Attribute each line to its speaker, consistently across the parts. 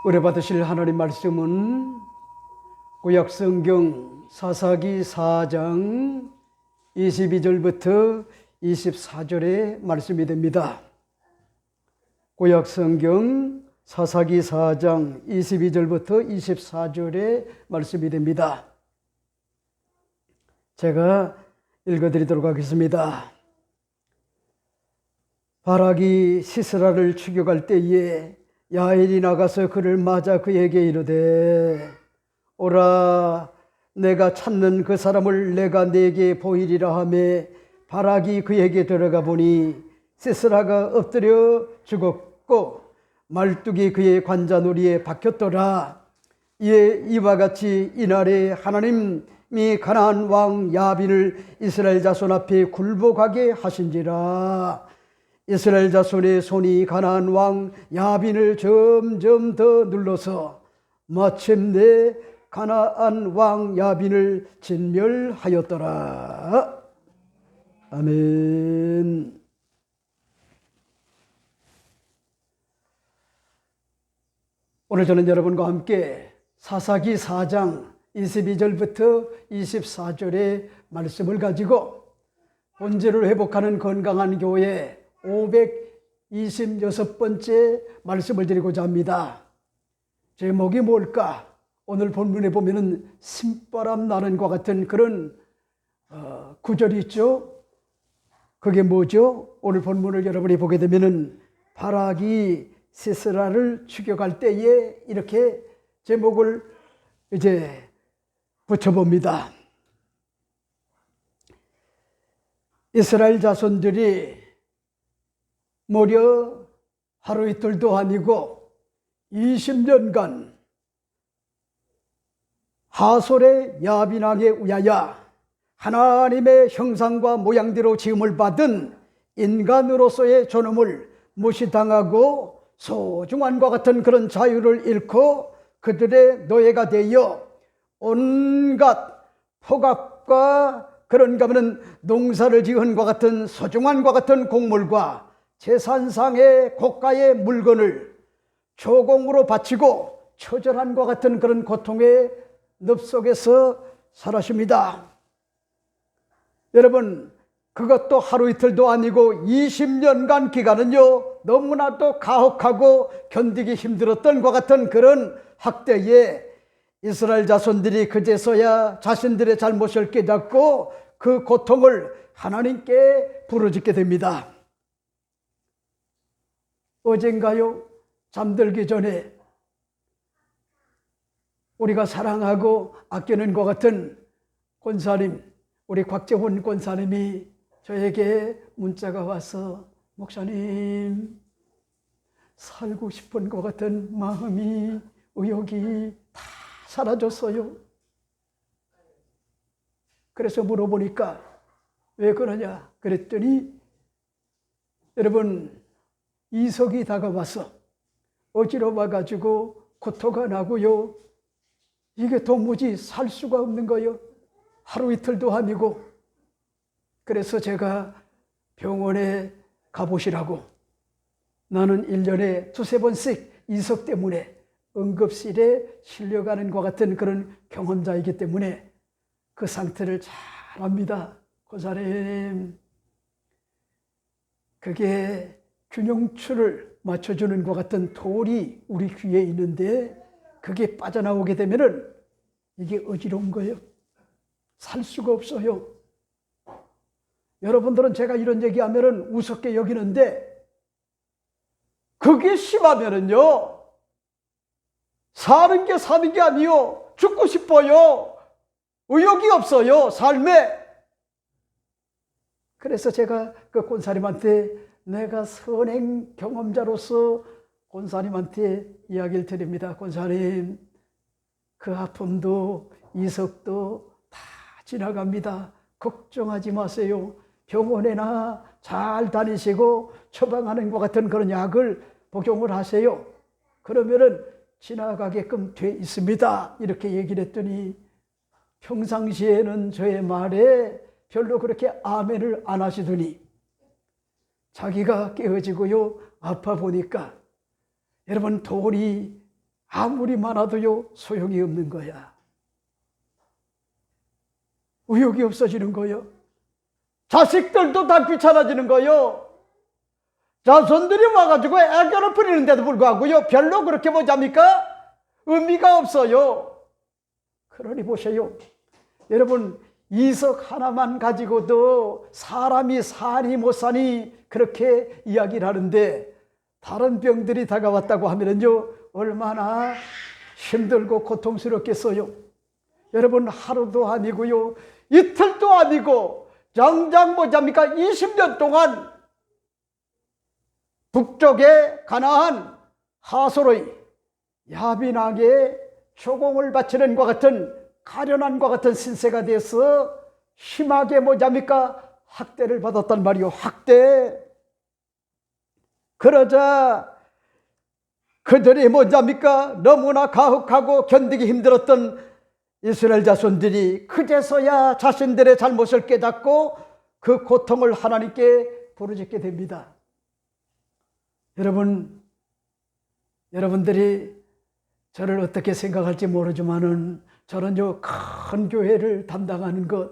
Speaker 1: 은혜 받으실 하나님 말씀은 구약성경 사사기 4장 22절부터 24절의 말씀이 됩니다. 구약성경 사사기 4장 22절부터 24절의 말씀이 됩니다. 제가 읽어드리도록 하겠습니다. 바락이 시스라를 추격할 때에 야엘이 나가서 그를 맞아 그에게 이르되 오라 내가 찾는 그 사람을 내가 네게 보이리라 하매 바락이 그에게 들어가 보니 시스라가 엎드려 죽었고 말뚝이 그의 관자놀이에 박혔더라. 이에 이와 같이 이날에 하나님이 가나안 왕 야빈을 이스라엘 자손 앞에 굴복하게 하신지라. 이스라엘 자손의 손이 가나안 왕 야빈을 점점 더 눌러서 마침내 가나안 왕 야빈을 진멸하였더라. 아멘. 오늘 저는 여러분과 함께 사사기 4장 22절부터 24절의 말씀을 가지고 본질을 회복하는 건강한 교회 526번째 말씀을 드리고자 합니다. 제목이 뭘까? 오늘 본문에 보면은 신바람 나는 것 같은 그런 구절이 있죠. 그게 뭐죠? 오늘 본문을 여러분이 보게 되면은 바락이 시스라를 추격할 때에 이렇게 제목을 이제 붙여봅니다. 이스라엘 자손들이 무려 하루 이틀도 아니고 20년간 하솔의 야빈왕에 의하여 하나님의 형상과 모양대로 지음을 받은 인간으로서의 존엄을 무시당하고 소중한과 같은 그런 자유를 잃고 그들의 노예가 되어 온갖 폭압과 그런가 하면 농사를 지은과 같은 소중한과 같은 곡물과 제산상의 고가의 물건을 조공으로 바치고 처절한과 같은 그런 고통의 늪속에서 살았습니다. 여러분, 그것도 하루 이틀도 아니고 20년간 기간은요 너무나도 가혹하고 견디기 힘들었던 것 같은 그런 학대에 이스라엘 자손들이 그제서야 자신들의 잘못을 깨닫고 그 고통을 하나님께 부르짖게 됩니다. 어젠가요 잠들기 전에 우리가 사랑하고 아끼는 것 같은 권사님, 우리 곽재훈 권사님이 저에게 문자가 와서 목사님 살고 싶은 것 같은 마음이 의욕이 다 사라졌어요. 그래서 물어보니까 왜 그러냐 그랬더니 여러분 이석이 다가와서 어지러워가지고 구토가 나고요. 이게 도무지 살 수가 없는 거예요. 하루 이틀도 아니고. 그래서 제가 병원에 가보시라고 나는 1년에 두세 번씩 이석 때문에 응급실에 실려가는 것 같은 그런 경험자이기 때문에 그 상태를 잘 압니다. 권사님, 그게 균형추를 맞춰주는 것 같은 돌이 우리 귀에 있는데 그게 빠져나오게 되면은 이게 어지러운 거예요. 살 수가 없어요. 여러분들은 제가 이런 얘기하면은 우습게 여기는데 그게 심하면은요 사는 게 아니요 죽고 싶어요. 의욕이 없어요 삶에. 그래서 제가 그 권사님한테 내가 선행 경험자로서 권사님한테 이야기를 드립니다. 권사님, 그 아픔도 이석도 다 지나갑니다. 걱정하지 마세요. 병원에나 잘 다니시고 처방하는 것 같은 그런 약을 복용을 하세요. 그러면은 지나가게끔 돼 있습니다. 이렇게 얘기를 했더니 평상시에는 저의 말에 별로 그렇게 아멘을 안 하시더니 자기가 깨어지고요 아파 보니까 여러분 돌이 아무리 많아도요 소용이 없는 거야. 의욕이 없어지는 거요. 자식들도 다 귀찮아지는 거요. 자손들이 와가지고 애 괴롭히는데도 불구하고요 별로 그렇게 뭐잡니까? 의미가 없어요. 그러니 보세요. 여러분 이석 하나만 가지고도 사람이 사니 못 사니 그렇게 이야기를 하는데 다른 병들이 다가왔다고 하면은요 얼마나 힘들고 고통스럽겠어요. 여러분 하루도 아니고요 이틀도 아니고 정작 뭐잡니까 20년 동안 북쪽의 가나안 하솔의 야빈하게 조공을 바치는 것 같은 가련한과 같은 신세가 돼서 심하게 뭐잡니까 학대를 받았단 말이요. 학대. 그러자 그들이 뭐잡니까 너무나 가혹하고 견디기 힘들었던 이스라엘 자손들이 그제서야 자신들의 잘못을 깨닫고 그 고통을 하나님께 부르짖게 됩니다. 여러분들이 저를 어떻게 생각할지 모르지만은 저는요 큰 교회를 담당하는 것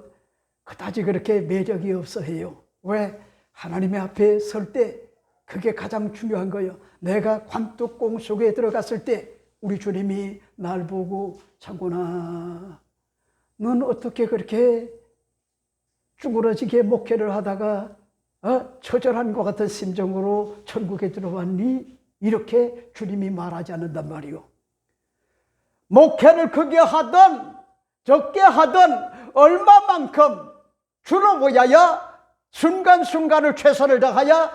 Speaker 1: 그다지 그렇게 매력이 없어 해요. 왜? 하나님의 앞에 설 때 그게 가장 중요한 거예요. 내가 관뚜껑 속에 들어갔을 때 우리 주님이 날 보고 창곤아 넌 어떻게 그렇게 쭈그러지게 목회를 하다가 처절한 것 같은 심정으로 천국에 들어왔니? 이렇게 주님이 말하지 않는단 말이요. 목회를 크게 하든 적게 하든 얼마만큼 주로 보야야 순간순간을 최선을 다하여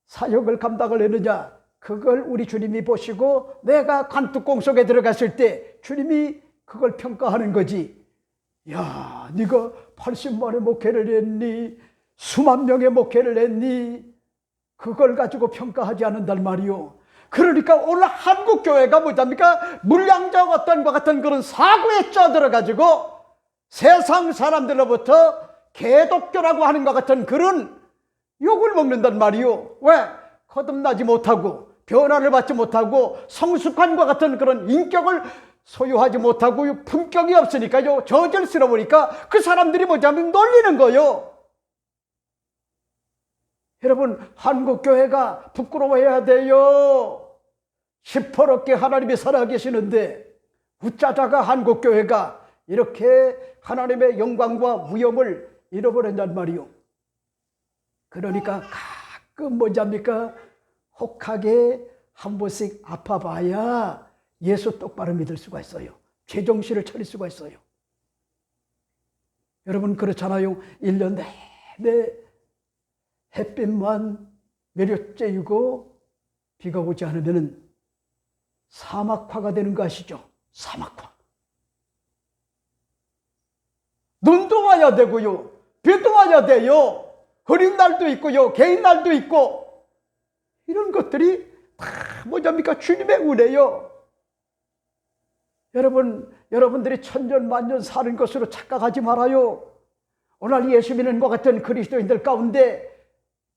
Speaker 1: 사역을 감당을 했느냐 그걸 우리 주님이 보시고 내가 관뚜껑 속에 들어갔을 때 주님이 그걸 평가하는 거지. 야 네가 80만의 목회를 했니 수만 명의 목회를 했니 그걸 가지고 평가하지 않는단 말이요. 그러니까 오늘 한국교회가 뭐답니까? 물량적 어떤 것 같은 그런 사고에 쪄들어가지고 세상 사람들로부터 개독교라고 하는 것 같은 그런 욕을 먹는단 말이요. 왜? 거듭나지 못하고 변화를 받지 못하고 성숙한과 같은 그런 인격을 소유하지 못하고 품격이 없으니까요 저질스러우니까 그 사람들이 뭐냐면 놀리는 거요. 여러분 한국교회가 부끄러워해야 돼요. 시퍼렇게 하나님이 살아계시는데 우짜자가 한국교회가 이렇게 하나님의 영광과 위엄을 잃어버린단 말이요. 그러니까 가끔 뭐잡니까 혹하게 한 번씩 아파봐야 예수 똑바로 믿을 수가 있어요. 제정신을 차릴 수가 있어요. 여러분 그렇잖아요. 1년 내내 햇빛만 내려쬐고 비가 오지 않으면 사막화가 되는 거 아시죠? 사막화. 눈도 와야 되고요. 비도 와야 돼요. 흐린 날도 있고요. 개인 날도 있고. 이런 것들이 다 뭐랍니까? 주님의 은혜요. 여러분들이 천년만년 사는 것으로 착각하지 말아요. 오늘 예수 믿는 것 같은 그리스도인들 가운데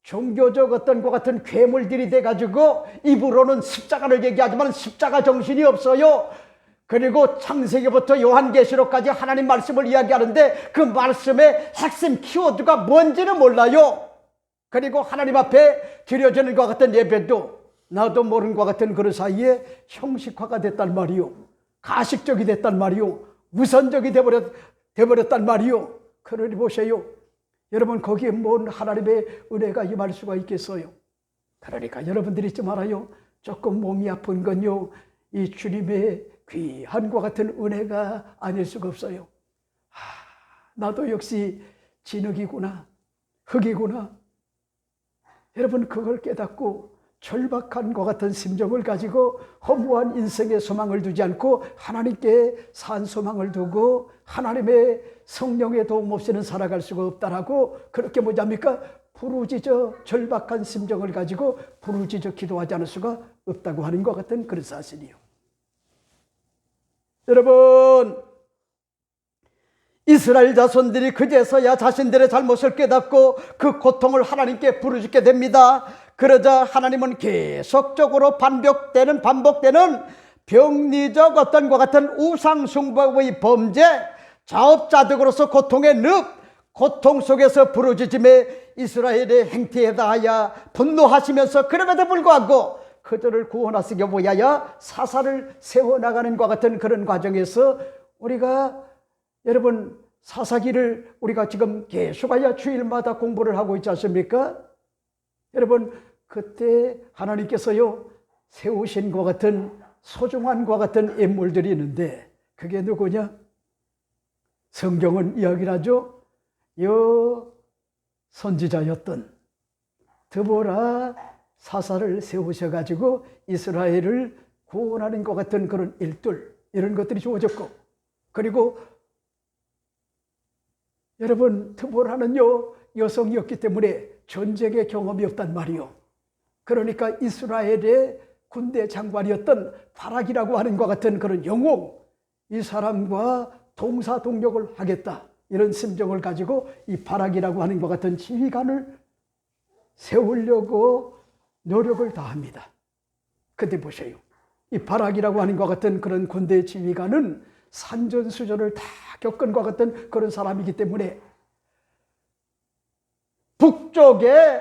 Speaker 1: 종교적 어떤 것 같은 괴물들이 돼가지고 입으로는 십자가를 얘기하지만 십자가 정신이 없어요. 그리고 창세기부터 요한계시록까지 하나님 말씀을 이야기하는데 그 말씀의 핵심 키워드가 뭔지는 몰라요. 그리고 하나님 앞에 드려지는 것 같은 예배도 나도 모르는 것 같은 그런 사이에 형식화가 됐단 말이요. 가식적이 됐단 말이요. 우선적이 되버렸단 말이요. 그러니 보세요. 여러분 거기에 뭔 하나님의 은혜가 임할 수가 있겠어요. 그러니까 여러분들이 잊지 말아요. 조금 몸이 아픈 건요 이 주님의 귀한과 같은 은혜가 아닐 수가 없어요. 나도 역시 진흙이구나 흙이구나. 여러분 그걸 깨닫고 절박한 것 같은 심정을 가지고 허무한 인생의 소망을 두지 않고 하나님께 산 소망을 두고 하나님의 성령의 도움 없이는 살아갈 수가 없다라고 그렇게 뭐잡니까? 부르짖어 절박한 심정을 가지고 부르짖어 기도하지 않을 수가 없다고 하는 것 같은 그런 사실이요. 여러분 이스라엘 자손들이 그제서야 자신들의 잘못을 깨닫고 그 고통을 하나님께 부르짖게 됩니다. 그러자 하나님은 계속적으로 반복되는
Speaker 2: 병리적 어떤 것 같은 우상숭배의 범죄, 자업자득으로서 고통의 늪, 고통 속에서 부르짖음에 이스라엘의 행태에 대하여 분노하시면서 그럼에도 불구하고 그들을 구원하시기 위하여 사사를 세워나가는 것 같은 그런 과정에서 우리가 여러분 사사기를 우리가 지금 계속하여 주일마다 공부를 하고 있지 않습니까? 여러분 그때 하나님께서요 세우신 것 같은 소중한 것 같은 인물들이 있는데 그게 누구냐? 성경은 이야기를 하죠. 여 선지자였던 드보라 사사를 세우셔가지고 이스라엘을 구원하는 것 같은 그런 일들 이런 것들이 주어졌고 그리고 여러분 드보라는요 여성이었기 때문에 전쟁의 경험이 없단 말이요. 그러니까 이스라엘의 군대 장관이었던 바락이라고 하는 것 같은 그런 영웅 이 사람과 동사동력을 하겠다 이런 심정을 가지고 이 바락이라고 하는 것 같은 지휘관을 세우려고 노력을 다합니다. 근데 보세요. 이 바락이라고 하는 것 같은 그런 군대 지휘관은 산전수전을 다 겪은 것 같은 그런 사람이기 때문에 북쪽에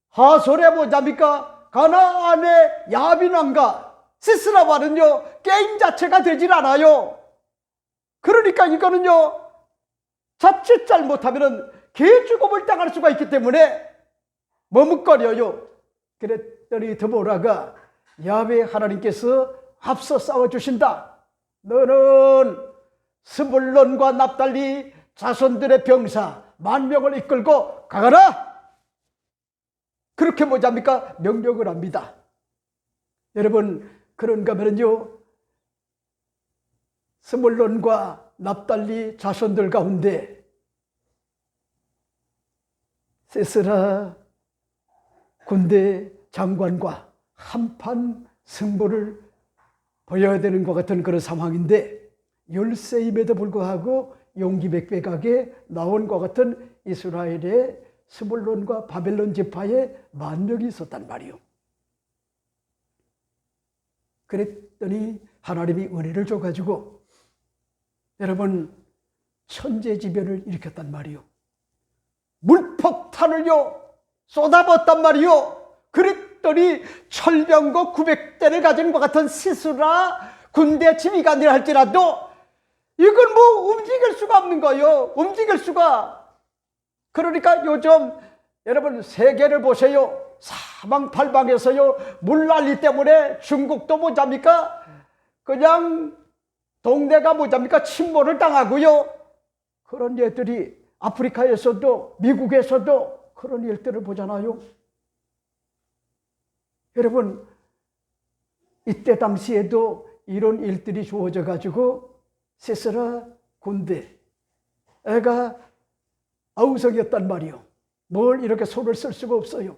Speaker 2: 하솔에 뭐잡니까? 가나안의 야빈왕과 시스라와는요 게임 자체가 되질 않아요. 그러니까 이거는요 자칫 잘못하면 개죽음을 당할 수가 있기 때문에 머뭇거려요. 그랬더니 드보라가 야훼 하나님께서 앞서 싸워주신다. 너는 스불론과 납달리 자손들의 병사 10,000명을 이끌고 가거라. 그렇게 뭐잡니까? 명령을 합니다. 여러분 그런가 하면요 스불론과 납달리 자손들 가운데 시스라 군대 장관과 한판 승부를 보여야 되는 것 같은 그런 상황인데 10세임에도 불구하고 용기백백하게 나온 것 같은 이스라엘의 스불론과 바벨론 지파에 10,000명이 있었단 말이요. 그랬더니 하나님이 은혜를 줘가지고 여러분 천재지변을 일으켰단 말이요. 물폭탄을요 쏟아붓단 말이요. 그랬더니 철병거 900대를 가진 것 같은 시스라 군대 지휘관이라 할지라도 이건 뭐 움직일 수가 없는 거예요. 움직일 수가. 그러니까 요즘 여러분 세계를 보세요. 사방팔방에서요 물난리 때문에 중국도 뭐잡니까? 그냥 동네가 뭐잡니까? 침몰을 당하고요. 그런 일들이 아프리카에서도 미국에서도 그런 일들을 보잖아요. 여러분 이때 당시에도 이런 일들이 주어져 가지고 시스라 군대 애가 아우성이었단 말이요. 뭘 이렇게 손을 쓸 수가 없어요.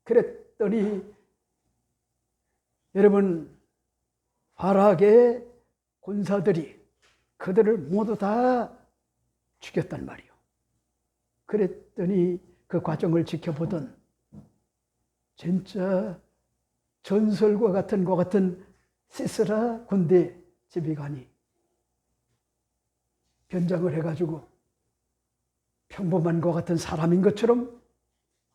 Speaker 2: 그랬더니 여러분 바락의 군사들이 그들을 모두 다 죽였단 말이요. 그랬더니 그 과정을 지켜보던 진짜 전설과 같은 것 같은 시스라 군대 지휘관이 변장을 해가지고 평범한 것 같은 사람인 것처럼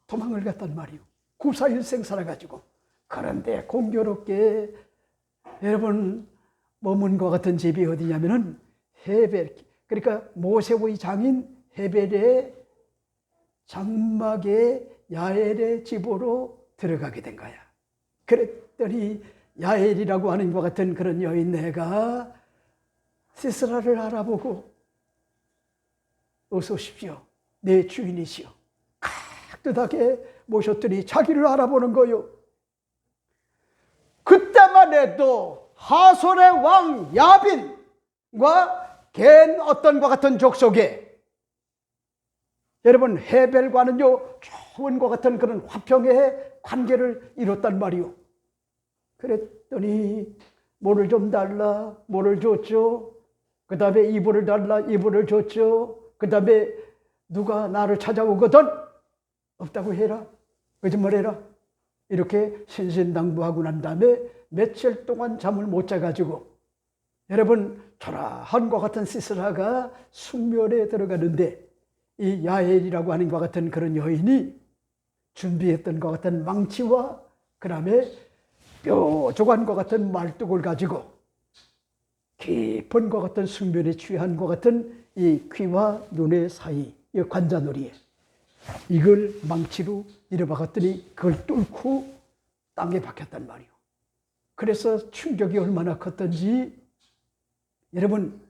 Speaker 2: 도망을 갔단 말이요. 구사일생 살아가지고. 그런데 공교롭게 여러분 머문 것 같은 집이 어디냐면은 헤벨, 그러니까 모세의 장인 헤벨의 장막의 야엘의 집으로 들어가게 된 거야. 그랬더니 야엘이라고 하는 것 같은 그런 여인네가 시스라를 알아보고 어서 오십시오. 내 주인이시오. 깍듯하게 모셨더니 자기를 알아보는 거요. 그때만 해도 하솔의 왕 야빈과 겐 어떤 것 같은 족속에 여러분 헤벨과는요 좋은 것 같은 그런 화평의 관계를 이뤘단 말이요. 그랬더니 뭐를 좀 달라, 뭐를 줬죠. 그 다음에 이불을 달라, 이불을 줬죠. 그 다음에 누가 나를 찾아오거든 없다고 해라, 거짓말해라,
Speaker 1: 이렇게 신신당부하고 난 다음에 며칠 동안 잠을 못 자가지고 여러분 초라한과 같은 시스라가 숙면에 들어가는데 이 야엘이라고 하는 것 같은 그런 여인이 준비했던 것 같은 망치와 그 다음에 뾰족한 것 같은 말뚝을 가지고 깊은 것 같은 숙면에 취한 것 같은 이 귀와 눈의 사이 이 관자놀이에 이걸 망치로 이래박았더니 그걸 뚫고 땅에 박혔단 말이요. 그래서 충격이 얼마나 컸던지 여러분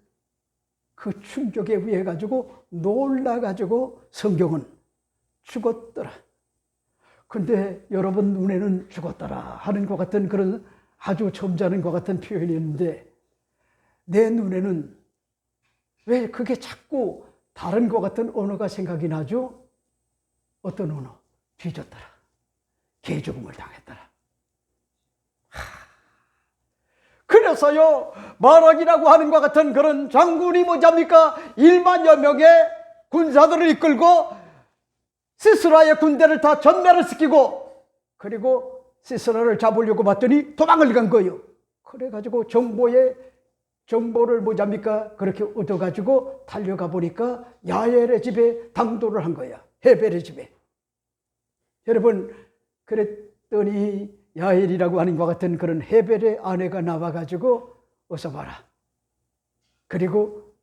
Speaker 1: 그 충격에 의해 가지고 놀라가지고 성경은 죽었더라. 근데 여러분 눈에는 죽었더라 하는 것 같은 그런 아주 점잖은 것 같은 표현이었는데 내 눈에는 왜 그게 자꾸 다른 것 같은 언어가 생각이 나죠? 어떤 언어? 뒤졌더라. 개죽음을 당했더라. 그래서요 바락이라고 하는 것 같은 그런 장군이 뭐잡니까? 1만여 명의 군사들을 이끌고 시스라의 군대를 다 전멸을 시키고 그리고 시스라를 잡으려고 봤더니 도망을 간 거예요. 그래가지고 정보를 뭐잡니까? 그렇게 얻어가지고 달려가 보니까 야엘의 집에 당도를 한 거야. 헤벨의 집에. 여러분 그랬더니 야엘이라고 하는 것 같은 그런 헤벨의 아내가 나와가지고 어서 봐라. 그리고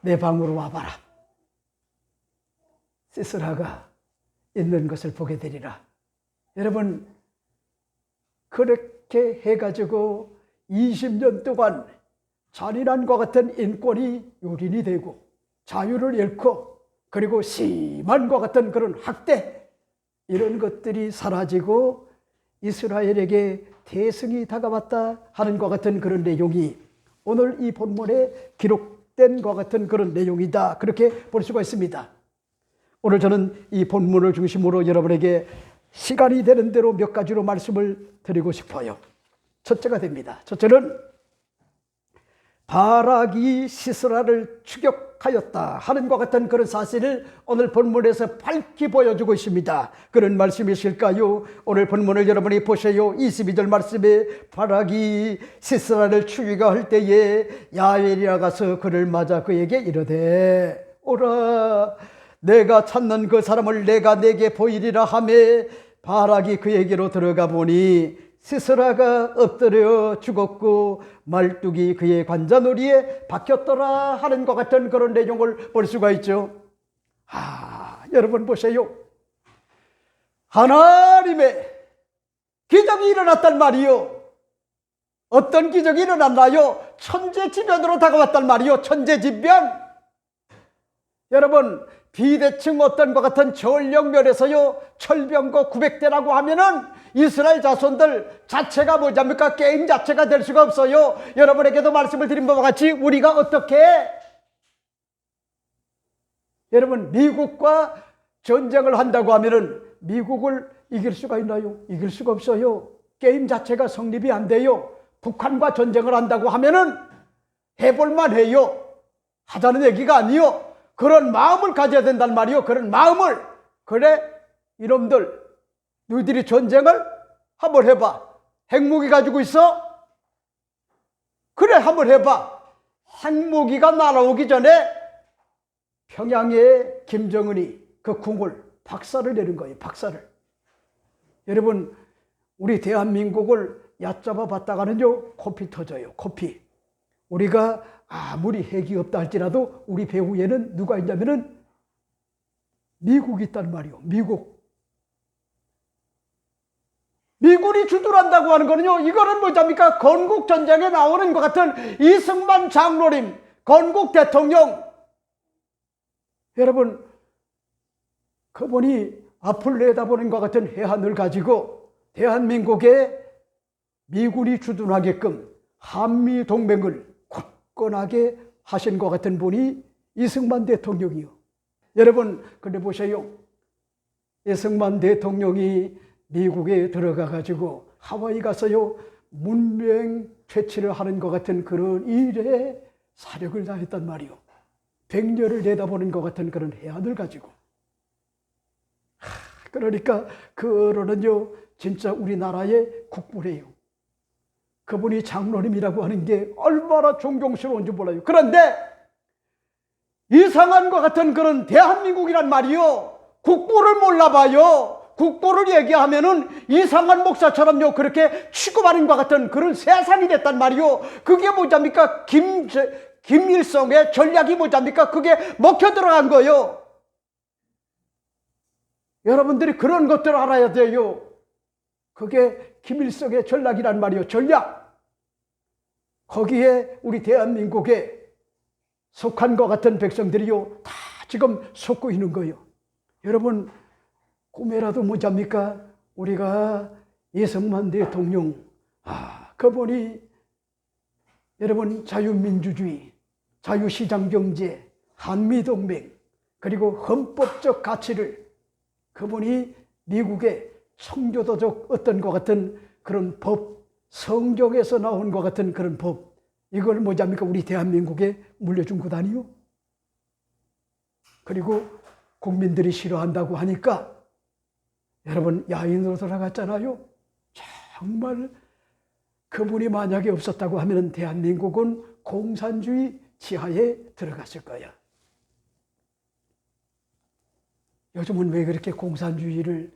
Speaker 1: 내 방으로 와봐라. 시스라가 있는 것을 보게 되리라. 여러분 그렇게 해가지고 20년 동안 잔인한 것 같은 인권이 유린이 되고 자유를 잃고 그리고 심한 것 같은 그런 학대 이런 것들이 사라지고 이스라엘에게 대승이 다가왔다 하는 것 같은 그런 내용이 오늘 이 본문에 기록된 것 같은 그런 내용이다. 그렇게 볼 수가 있습니다. 오늘 저는 이 본문을 중심으로 여러분에게 시간이 되는 대로 몇 가지로 말씀을 드리고 싶어요. 첫째가 됩니다. 첫째는 바락이 시스라를 추격하였다 하는 것 같은 그런 사실을 오늘 본문에서 밝히 보여주고 있습니다. 그런 말씀이실까요? 오늘 본문을 여러분이 보세요. 22절 말씀에 바락이 시스라를 추격할 때에 야엘이 나가서 그를 맞아 그에게 이르되 오라 내가 찾는 그 사람을 내가 내게 보이리라 하매 바락이 그에게로 들어가 보니 시스라가 엎드려 죽었고 말뚝이 그의 관자놀이에 박혔더라 하는 것 같은 그런 내용을 볼 수가 있죠. 여러분 보세요. 하나님의 기적이 일어났단 말이요. 어떤 기적이 일어났나요? 천재지변으로 다가왔단 말이요. 천재지변. 여러분 비대칭 어떤 것 같은 전력면에서요 철병거 900대라고 하면은 이스라엘 자손들 자체가 뭐잡니까? 게임 자체가 될 수가 없어요. 여러분에게도 말씀을 드린 바와 같이 우리가 어떻게 여러분 미국과 전쟁을 한다고 하면은 미국을 이길 수가 있나요? 이길 수가 없어요. 게임 자체가 성립이 안 돼요. 북한과 전쟁을 한다고 하면은 해볼만 해요. 하자는 얘기가 아니요. 그런 마음을 가져야 된단 말이요. 그런 마음을. 그래 이놈들 너희들이 전쟁을 한번 해봐. 핵무기 가지고 있어? 그래 한번 해봐. 핵무기가 날아오기 전에 평양에 김정은이 그 궁을 박살을 내는 거예요. 박살을. 여러분 우리 대한민국을 얕잡아 봤다가는요 코피 터져요. 코피. 우리가 아무리 핵이 없다 할지라도 우리 배후에는 누가 있냐면은 미국이 있단 말이요. 미군이 주둔한다고 하는 거는요, 이거는 뭐잡니까? 건국전쟁에 나오는 것 같은 이승만 장로님, 건국 대통령. 여러분, 그분이 앞을 내다보는 것 같은 해안을 가지고 대한민국에 미군이 주둔하게끔 한미동맹을 굳건하게 하신 것 같은 분이 이승만 대통령이요. 여러분, 근데 보세요. 이승만 대통령이 미국에 들어가 가지고 하와이 가서요 문명 퇴치를 하는 것 같은 그런 일에 사력을 다했단 말이요. 백년을 내다보는 것 같은 그런 해안을 가지고 그러니까 그 어른은요 진짜 우리나라의 국부래요. 그분이 장로님이라고 하는 게 얼마나 존경스러운지 몰라요. 그런데 이상한 것 같은 그런 대한민국이란 말이요, 국부를 몰라봐요. 국부를 얘기하면은 이상한 목사처럼요 그렇게 취급하는 것 같은 그런 세상이 됐단 말이요. 그게 뭐잡니까? 김일성의 전략이 뭐잡니까? 그게 먹혀 들어간 거예요. 여러분들이 그런 것들을 알아야 돼요. 그게 김일성의 전략이란 말이요, 전략. 거기에 우리 대한민국에 속한 것 같은 백성들이요 다 지금 속고 있는 거예요. 여러분 꿈에라도 뭐잡니까? 우리가 이승만 대통령, 그분이 여러분 자유민주주의, 자유시장경제, 한미동맹, 그리고 헌법적 가치를 그분이 미국의 성교도적 어떤 것 같은 그런 법, 성경에서 나온 것 같은 그런 법, 이걸 뭐잡니까? 우리 대한민국에 물려준 것 아니요? 그리고 국민들이 싫어한다고 하니까 여러분 야인으로 돌아갔잖아요. 정말 그분이 만약에 없었다고 하면 대한민국은 공산주의 지하에 들어갔을 거야. 요즘은 왜 그렇게 공산주의를,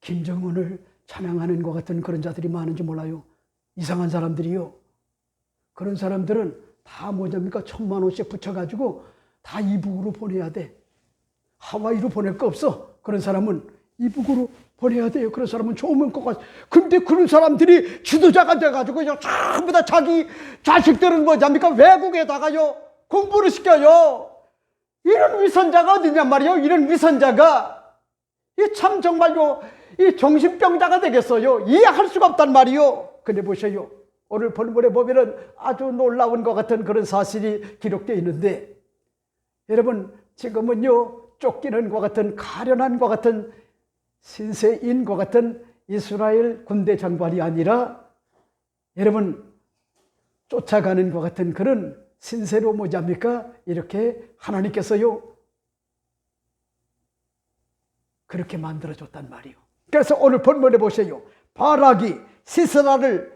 Speaker 1: 김정은을 찬양하는 것 같은 그런 자들이 많은지 몰라요. 이상한 사람들이요. 그런 사람들은 다 뭐냐니까 1,000만 원씩 붙여가지고 다 이북으로 보내야 돼. 하와이로 보낼 거 없어. 그런 사람은 이북으로 보내야 돼요. 그런 사람은 좋으면 것 같아. 근데 그런 사람들이 지도자가 돼가지고 전부 다 자기 자식들은 뭐냐니까 외국에다가요 공부를 시켜요. 이런 위선자가 어디냔 말이에요. 이런 위선자가 이 참 정말요 이 정신병자가 되겠어요. 이해할 수가 없단 말이에요. 근데 보세요. 오늘 본문에 보면은 아주 놀라운 것 같은 그런 사실이 기록되어 있는데, 여러분 지금은요 쫓기는 것 같은 가련한 것 같은 신세인 것 같은 이스라엘 군대 장관이 아니라 여러분 쫓아가는 것 같은 그런 신세로 뭐잡니까? 이렇게 하나님께서요 그렇게 만들어줬단 말이에요. 그래서 오늘 본문에 보세요. 바락이 시스라를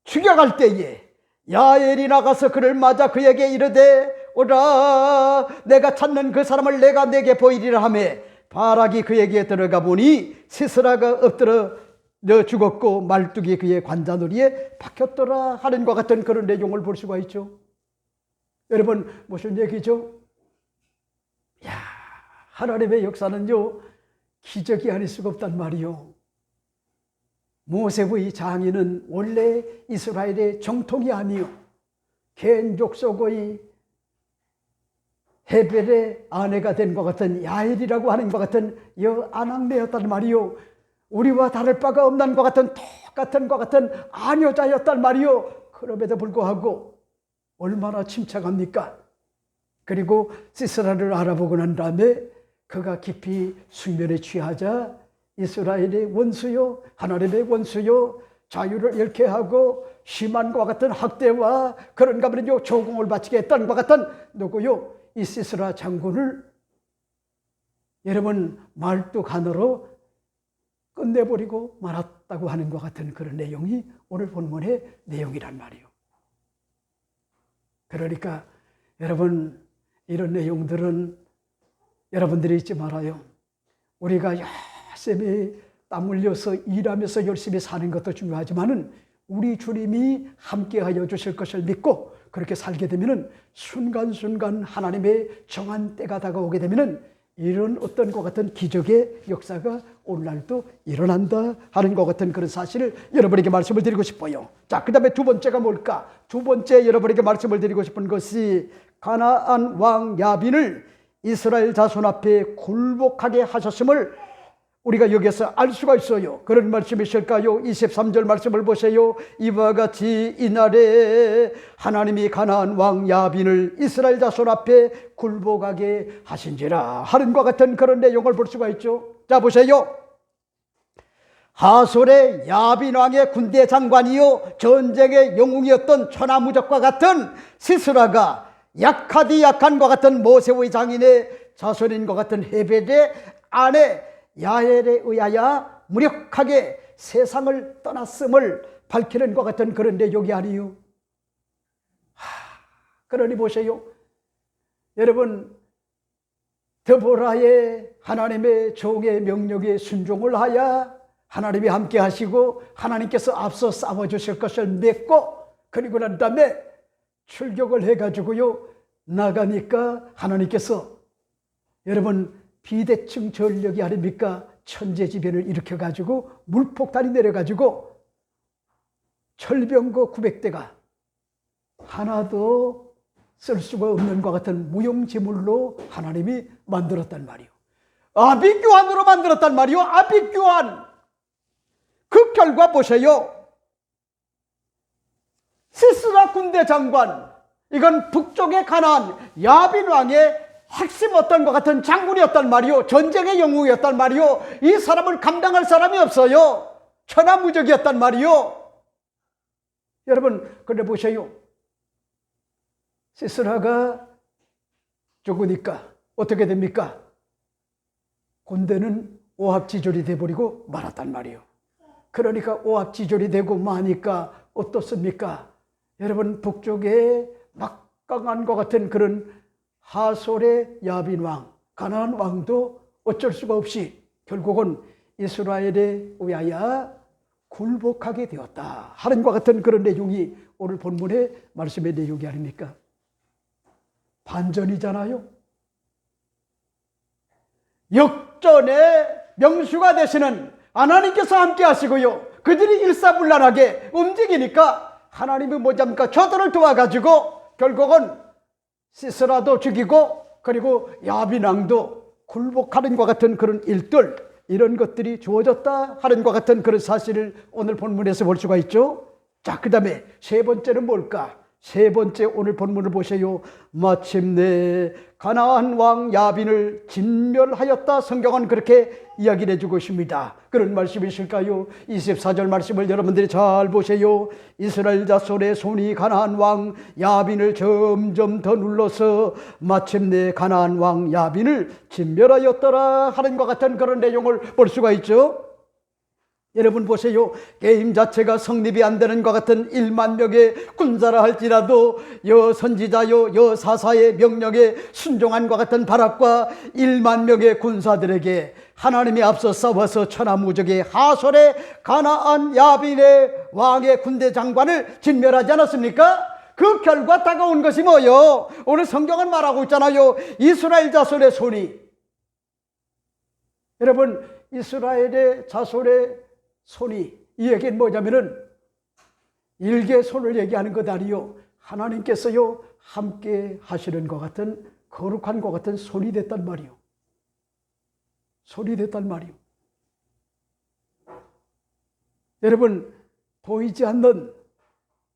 Speaker 1: 죽여갈 때에 야엘이 나가서 그를 맞아 그에게 이르되 오라, 내가 찾는 그 사람을 내가 내게 보이리라 하매 바락이 그에게 들어가 보니 시스라가 엎드려 죽었고 말뚝이 그의 관자놀이에 박혔더라 하는 것 같은 그런 내용을 볼 수가 있죠. 여러분 무슨 얘기죠? 야, 하나님의 역사는요 기적이 아닐 수가 없단 말이요. 모세의 장인은 원래 이스라엘의 정통이 아니요 겐족 속의 헤벨의 아내가 된 것 같은 야엘이라고 하는 것 같은 여 아낙네였단 말이요. 우리와 다를 바가 없는 것 같은 똑같은 것 같은 아녀자였단 말이요. 그럼에도 불구하고 얼마나 침착합니까? 그리고 시스라를 알아보고 난 다음에 그가 깊이 숙면에 취하자 이스라엘의 원수요 하나님의 원수요 자유를 잃게 하고 심한과 같은 학대와 그런가 하면요 조공을 바치게 했던 것 같은 누구요? 이 시스라 장군을 여러분 말뚝 하나로 끝내버리고 말았다고 하는 것 같은 그런 내용이 오늘 본문의 내용이란 말이에요. 그러니까 여러분 이런 내용들은 여러분들이 잊지 말아요. 우리가 열심히 땀 흘려서 일하면서 열심히 사는 것도 중요하지만은 우리 주님이 함께하여 주실 것을 믿고 그렇게 살게 되면은 순간순간 하나님의 정한 때가 다가오게 되면은 이런 어떤 것 같은 기적의 역사가 오늘날도 일어난다 하는 것 같은 그런 사실을 여러분에게 말씀을 드리고 싶어요. 자, 그 다음에 두 번째가 뭘까? 두 번째 여러분에게 말씀을 드리고 싶은 것이 가나안 왕 야빈을 이스라엘 자손 앞에 굴복하게 하셨음을 우리가 여기서 알 수가 있어요. 그런 말씀이실까요? 23절 말씀을 보세요. 이와 같이 이날에 하나님이 가나안 왕 야빈을 이스라엘 자손 앞에 굴복하게 하신지라 하는 것 같은 그런 내용을 볼 수가 있죠. 자, 보세요. 하솔의 야빈 왕의 군대 장관이요 전쟁의 영웅이었던 천하무적과 같은 시스라가 약하디 약한 것 같은 모세의 장인의 자손인 것 같은 헤벨의 아내
Speaker 2: 야엘에 의하여 무력하게 세상을 떠났음을 밝히는 것 같은 그런 내용이 아니요. 그러니 보세요. 여러분, 드보라의 하나님의 종의 명령에 순종을 하여 하나님이 함께 하시고 하나님께서 앞서 싸워주실 것을 믿고, 그리고 난 다음에 출격을 해가지고요 나가니까 하나님께서 여러분 비대칭 전력이 아닙니까? 천재지변을 일으켜가지고 물폭탄이 내려가지고 철병거 900대가 하나도 쓸 수가 없는 것 같은 무용지물로 하나님이 만들었단 말이요. 아비규환으로 만들었단 말이요. 아비규환. 그 결과 보세요. 시스라 군대 장관, 이건 북쪽의 가나안 야빈 왕의 핵심 어떤 것 같은 장군이었단 말이요. 전쟁의 영웅이었단 말이요. 이 사람을 감당할 사람이 없어요. 천하무적이었단 말이요. 여러분, 그래 보세요. 시스라가 죽으니까 어떻게 됩니까? 군대는 오합지졸이 돼버리고 말았단 말이요. 그러니까 오합지졸이 되고 마니까 어떻습니까? 여러분, 북쪽에 막강한 것 같은 그런 하솔의 야빈 왕, 가나안 왕도 어쩔 수가 없이 결국은 이스라엘에 의하여 굴복하게 되었다 하는 것 같은 그런 내용이 오늘 본문의 말씀의 내용이 아닙니까? 반전이잖아요. 역전의 명수가 되시는 하나님께서 함께 하시고요, 그들이 일사불란하게 움직이니까 하나님이 뭐잡니까? 저들을 도와가지고 결국은 시스라도 죽이고 그리고 야빈 왕도 굴복하는 것 같은 그런 일들, 이런 것들이 주어졌다 하는 것 같은 그런 사실을 오늘 본문에서 볼 수가 있죠. 자, 그 다음에 세 번째는 뭘까? 세 번째 오늘 본문을 보세요. 마침내 가나안 왕 야빈을 진멸하였다. 성경은 그렇게 이야기를 해주고 있습니다. 그런 말씀이실까요? 24절 말씀을 여러분들이 잘 보세요. 이스라엘 자손의 손이 가나안 왕 야빈을 점점 더 눌러서 마침내 가나안 왕 야빈을 진멸하였더라 하는 것 같은 그런 내용을 볼 수가 있죠. 여러분 보세요. 게임 자체가 성립이 안 되는 것 같은 1만 명의 군사라 할지라도 여선지자요 여사사의 명령에 순종한 것 같은 바락과 1만 명의 군사들에게 하나님이 앞서 싸워서 천하무적의 하솔의 가나안 야빈의 왕의 군대 장관을 진멸하지 않았습니까? 그 결과 다가온 것이 뭐요? 오늘 성경은 말하고 있잖아요. 이스라엘 자손의 손이, 여러분 이스라엘의 자손의 손이, 이 얘기는 뭐냐면은 일개 손을 얘기하는 것 아니요, 하나님께서요 함께 하시는 것 같은 거룩한 것 같은 손이 됐단 말이요. 손이 됐단 말이요. 여러분, 보이지 않는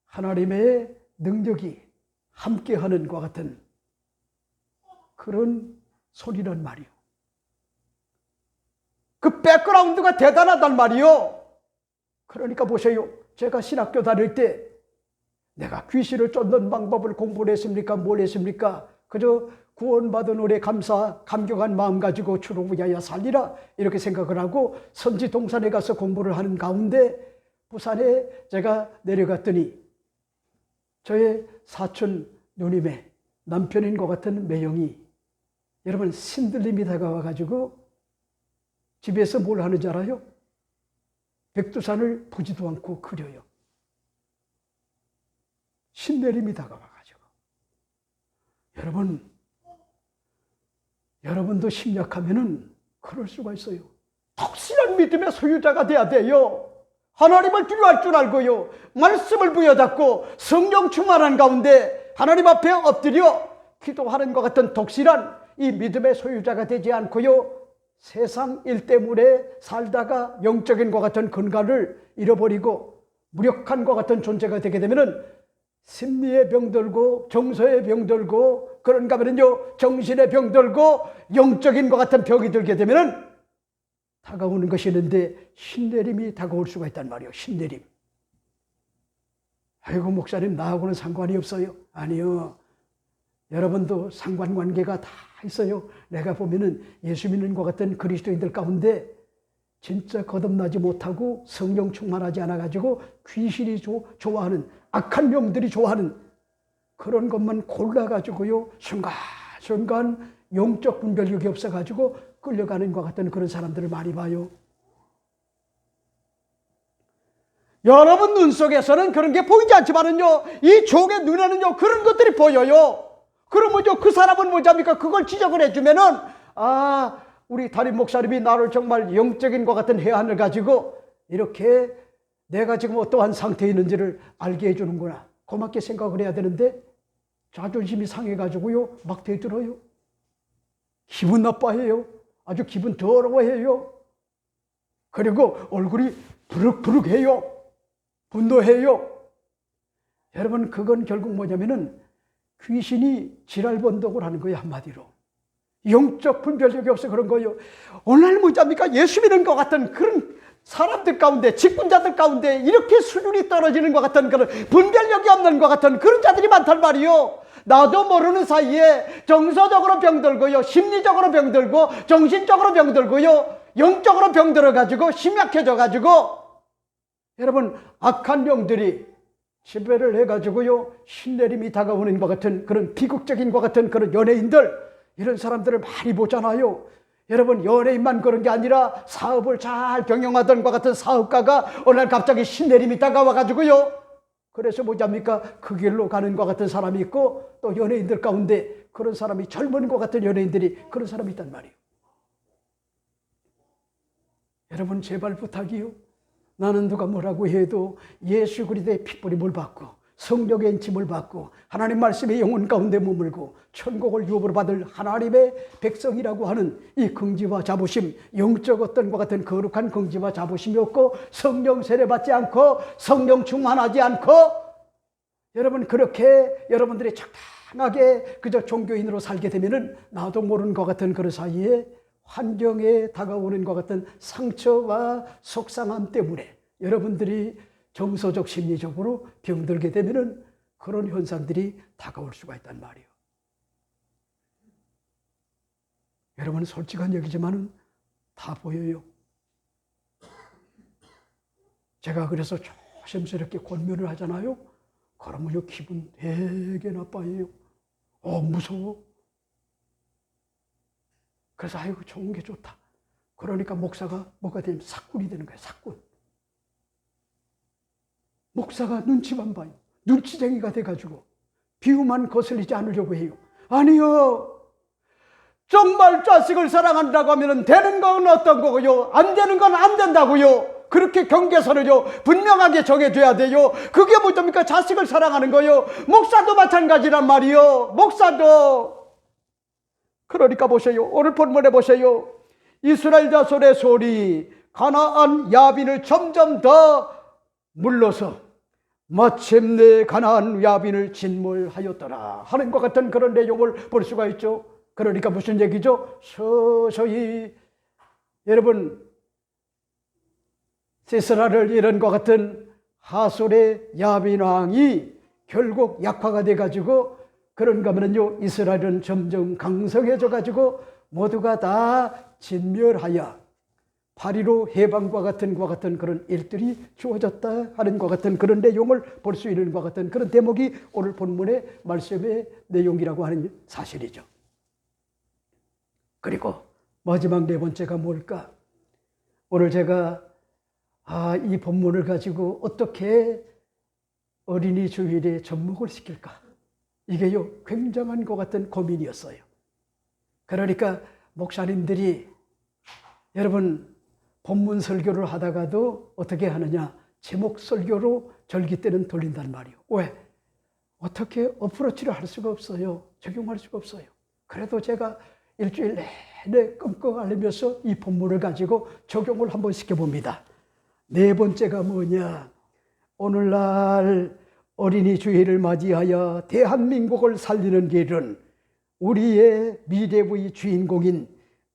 Speaker 2: 하나님의 능력이 함께하는 것 같은 그런 손이란 말이요. 그 백그라운드가 대단하단 말이요. 그러니까 보세요. 제가 신학교 다닐 때 내가 귀신을 쫓는 방법을 공부를 했습니까? 뭘 했습니까? 그저 구원받은 오래 감격한 마음 가지고 주로 위하여 살리라 이렇게 생각을 하고 선지동산에 가서 공부를 하는 가운데 부산에 제가 내려갔더니 저의 사촌 누님의 남편인 것 같은 매형이, 여러분 신들림이 다가와가지고 집에서 뭘 하는지 알아요? 백두산을 보지도 않고 그려요. 신내림이 다가와가지고. 여러분도 심약하면은 그럴 수가 있어요. 확실한 믿음의 소유자가 돼야 돼요. 하나님을 두려워할 줄 알고요, 말씀을 부여잡고 성령 충만한 가운데 하나님 앞에 엎드려 기도하는 것 같은 독실한 이 믿음의 소유자가 되지 않고요, 세상 일 때문에 살다가 영적인 것 같은 근간을 잃어버리고 무력한 것 같은 존재가 되게 되면은 심리의 병 들고 정서의 병 들고, 그런가 하면요 정신의 병 들고 영적인 것 같은 병이 들게 되면은 다가오는 것이 있는데 신내림이 다가올 수가 있단 말이에요. 신내림. 아이고 목사님 나하고는 상관이 없어요. 아니요.
Speaker 1: 여러분도 상관관계가 다 있어요. 내가 보면은 예수 믿는 것 같은 그리스도인들 가운데 진짜 거듭나지 못하고 성령 충만하지 않아가지고 귀신이 좋아하는, 악한 영들이 좋아하는 그런 것만 골라가지고요, 순간순간 영적 분별력이 없어가지고 끌려가는 것 같은 그런 사람들을 많이 봐요. 여러분 눈 속에서는 그런 게 보이지 않지만은요, 이 종의 눈에는요 그런 것들이 보여요. 그러면요 그 사람은 뭐잡니까? 그걸 지적을 해주면은, 아, 우리 담임 목사님이 나를 정말 영적인 것 같은 해안을 가지고 이렇게 내가 지금 어떠한 상태에 있는지를 알게 해주는구나, 고맙게 생각을 해야 되는데 자존심이 상해가지고요 막 대들어요. 기분 나빠해요. 아주 기분 더러워해요. 그리고 얼굴이 부룩부룩해요. 분노해요. 여러분, 그건 결국 뭐냐면은 귀신이 지랄번독을 하는 거예요. 한마디로 영적 분별력이 없어 그런 거예요. 오늘 뭐잡니까? 예수 믿는 것 같은 그런 사람들 가운데, 직분자들 가운데 이렇게 수준이 떨어지는 것 같은 그런 분별력이 없는 것 같은 그런 자들이 많단 말이요. 나도 모르는 사이에 정서적으로 병들고요, 심리적으로 병들고, 정신적으로 병들고요, 영적으로 병들어가지고 심약해져가지고, 여러분 악한 영들이 지배를 해가지고요 신내림이 다가오는 것 같은 그런 비극적인 것 같은 그런 연예인들, 이런 사람들을 많이 보잖아요. 여러분, 연예인만 그런 게 아니라 사업을 잘 경영하던 것 같은 사업가가 어느 날 갑자기 신내림이 다가와가지고요, 그래서 뭐잡니까? 그 길로 가는 것 같은 사람이 있고, 또 연예인들 가운데 그런 사람이, 젊은 것 같은 연예인들이 그런 사람이 있단 말이에요. 여러분, 제발 부탁이요, 나는 누가 뭐라고 해도 예수 그리스도의 핏부림을 받고 성령의 인침을 받고 하나님 말씀의 영혼 가운데 머물고 천국을 유업으로 받을 하나님의 백성이라고 하는 이 긍지와 자부심, 영적 어떤 것 같은 거룩한 긍지와 자부심이 없고 성령 세례받지 않고 성령 충만하지 않고, 여러분 그렇게 여러분들이 적당하게 그저 종교인으로 살게 되면은 나도 모르는 것 같은 그런 사이에 환경에 다가오는 것 같은 상처와 속상함 때문에 여러분들이 정서적 심리적으로 병들게 되면은 그런 현상들이 다가올 수가 있단 말이에요. 여러분, 솔직한 얘기지만은 다 보여요. 제가 그래서 조심스럽게 권면을 하잖아요. 그러면요 기분 되게 나빠해요. 무서워. 그래서 아이고 좋은 게 좋다. 그러니까 목사가 뭐가 되면 사꾼이 되는 거예요. 사꾼. 목사가 눈치만 봐요. 눈치쟁이가 돼가지고 비유만 거슬리지 않으려고 해요. 아니요, 정말 자식을 사랑한다고 하면 되는 건 어떤 거고요, 안 되는 건 안 된다고요. 그렇게 경계선을요 분명하게 정해줘야 돼요. 그게 뭐입니까? 자식을 사랑하는 거요. 목사도 마찬가지란 말이요. 목사도. 그러니까 보세요, 오늘 본문에 보세요. 이스라엘 자손의 소리 가나안 야빈을 점점 더 물러서 마침내 가나안 야빈을 진몰하였더라 하는 것 같은 그런 내용을 볼 수가 있죠. 그러니까 무슨 얘기죠? 서서히 여러분 시스라를 잃은 것 같은 하솔의 야빈 왕이 결국 약화가 돼가지고, 그런가 하면요 이스라엘은 점점 강성해져 가지고 모두가 다 진멸하여 파리로 해방과 같은 그런 일들이 주어졌다 하는 것 같은 그런 내용을 볼 수 있는 것 같은 그런 대목이 오늘 본문의 말씀의 내용이라고 하는 사실이죠. 그리고 마지막 네 번째가 뭘까? 오늘 제가 이 본문을 가지고 어떻게 어린이 주일에 접목을 시킬까? 이게요 굉장한 것 같은 고민이었어요. 그러니까 목사님들이 여러분 본문 설교를 하다가도 어떻게 하느냐, 제목 설교로 절기 때는 돌린단 말이에요. 왜? 어떻게 어프로치를 할 수가 없어요. 적용할 수가 없어요. 그래도 제가 일주일 내내 끙끙 앓으면서 이 본문을 가지고 적용을 한번 시켜봅니다. 네 번째가 뭐냐, 오늘날 어린이 주일을 맞이하여 대한민국을 살리는 길은 우리의 미래의 주인공인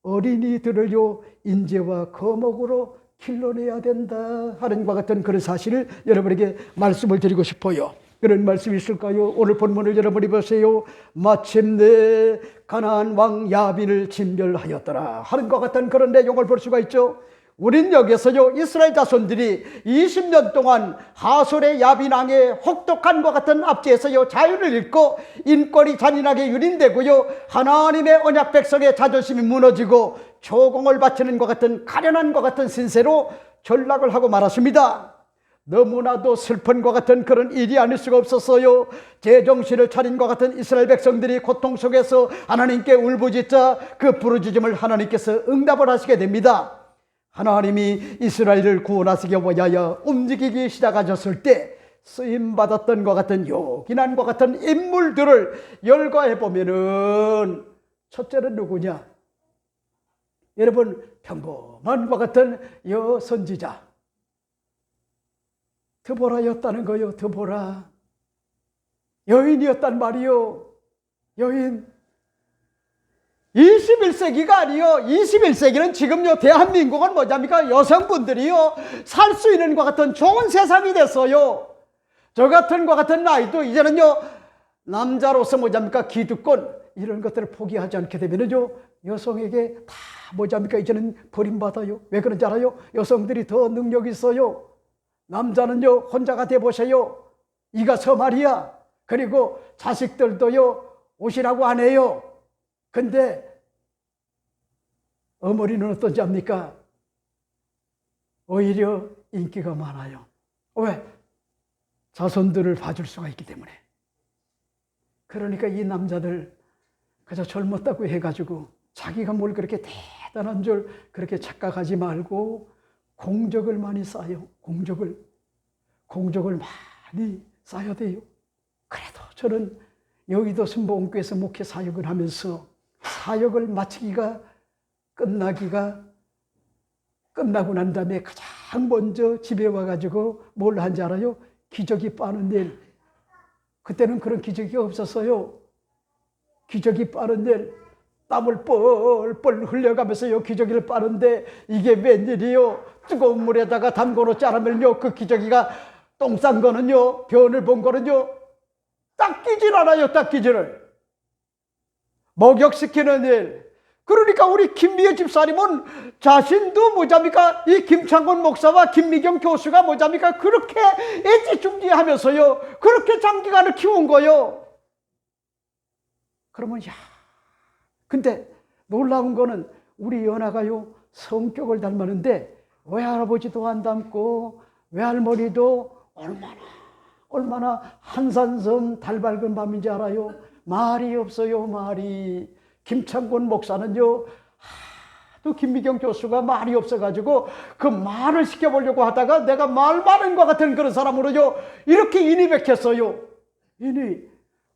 Speaker 1: 어린이들을요 인재와 거목으로 길러내야 된다 하는 것 같은 그런 사실을 여러분에게 말씀을 드리고 싶어요. 그런 말씀이 있을까요? 오늘 본문을 여러분이 보세요. 마침내 가나안 왕 야빈을 진멸하였더라 하는 것 같은 그런 내용을 볼 수가 있죠. 우린 여기서요, 이스라엘 자손들이 20년 동안 하솔의 야빈 왕의 혹독한과 같은 압제에서요 자유를 잃고 인권이 잔인하게 유린되고요, 하나님의 언약 백성의 자존심이 무너지고 조공을 바치는 것 같은 가련한 것 같은 신세로 전락을 하고 말았습니다. 너무나도 슬픈 것 같은 그런 일이 아닐 수가 없었어요. 제정신을 차린 것 같은 이스라엘 백성들이 고통 속에서 하나님께 울부짖자 그 부르짖음을 하나님께서 응답을 하시게 됩니다. 하나님이 이스라엘을 구원하시기 위하여 움직이기 시작하셨을 때 쓰임받았던 것 같은 요긴한 것 같은 인물들을 열거해 보면은 첫째는 누구냐? 여러분, 평범한 것 같은 여선지자 드보라였다는 거요. 드보라 여인이었단 말이요. 여인. 21세기가 아니요. 21세기는 지금요, 대한민국은 뭐냐니까 여성분들이요 살 수 있는 것 같은 좋은 세상이 됐어요. 저 같은 것 같은 나이도 이제는요, 남자로서 뭐냐니까 기득권 이런 것들을 포기하지 않게 되면은요, 여성에게 다 뭐냐니까 이제는 버림받아요. 왜 그런지 알아요? 여성들이 더 능력이 있어요. 남자는요, 혼자가 돼보세요. 이가 서말이야. 그리고 자식들도요, 오시라고 안 해요. 근데 어머니는 어떤지 압니까? 오히려 인기가 많아요. 왜? 자손들을 봐줄 수가 있기 때문에. 그러니까 이 남자들 그저 젊었다고 해가지고 자기가 뭘 그렇게 대단한 줄 그렇게 착각하지 말고 공적을 많이 쌓아요. 공적을 많이 쌓아야 돼요. 그래도 저는 여의도 순복음교회에서 목회 사역을 하면서 사역을 마치기가 끝나고 난 다음에 가장 먼저 집에 와가지고 뭘 한지 알아요? 기저귀 빠는 일. 그때는 그런 기저귀가 없었어요. 기저귀 빠는 일, 땀을 뻘뻘 흘려가면서요 기저귀를 빠는데 이게 웬일이요? 뜨거운 물에다가 담궈놓지 않으면요 그 기저귀가 똥 싼 거는요, 변을 본 거는요 닦이질 않아요. 닦이지를. 목욕시키는 일. 그러니까 우리 김미애 집사님은 자신도 뭐잡니까? 이 김창곤 목사와 김미경 교수가 뭐잡니까? 그렇게 애지중지하면서요 그렇게 장기간을 키운 거요. 그러면 근데 놀라운 거는 우리 연아가요 성격을 닮았는데 외할아버지도 안 닮고 외할머니도 얼마나 한산섬 달 밝은 밤인지 알아요? 말이 없어요. 말이. 김창곤 목사는요 하도 김미경 교수가 말이 없어가지고 그 말을 시켜보려고 하다가 내가 말 많은 것 같은 그런 사람으로요 이렇게 인이 백했어요. 인이.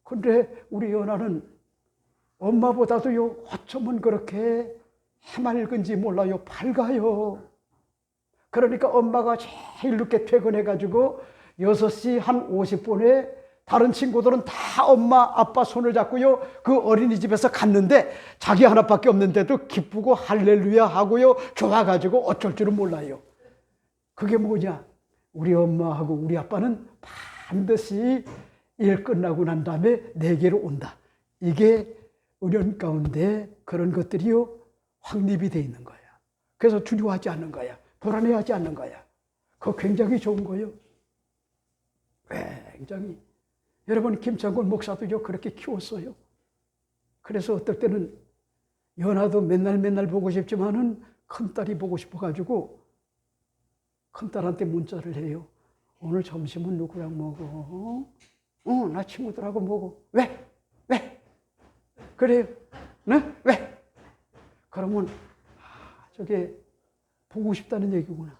Speaker 1: 근데 우리 연아는 엄마보다도요 어쩌면 그렇게 해맑은지 몰라요. 밝아요. 그러니까 엄마가 제일 늦게 퇴근해가지고 6시 한 50분에 다른 친구들은 다 엄마 아빠 손을 잡고요 그 어린이집에서 갔는데 자기 하나밖에 없는데도 기쁘고 할렐루야 하고요 좋아가지고 어쩔 줄은 몰라요. 그게 뭐냐? 우리 엄마하고 우리 아빠는 반드시 일 끝나고 난 다음에 내게로 온다. 이게 은연 가운데 그런 것들이요 확립이 돼 있는 거야. 그래서 두려워하지 않는 거야. 불안해하지 않는 거야. 그거 굉장히 좋은 거예요. 굉장히. 여러분, 김창곤 목사도요 그렇게 키웠어요. 그래서 어떨 때는 연아도 맨날 보고 싶지만은 큰딸이 보고 싶어가지고 큰딸한테 문자를 해요. 오늘 점심은 누구랑 먹어? 나 친구들하고 먹어. 왜? 그래요. 네? 왜? 그러면 저게 보고 싶다는 얘기구나.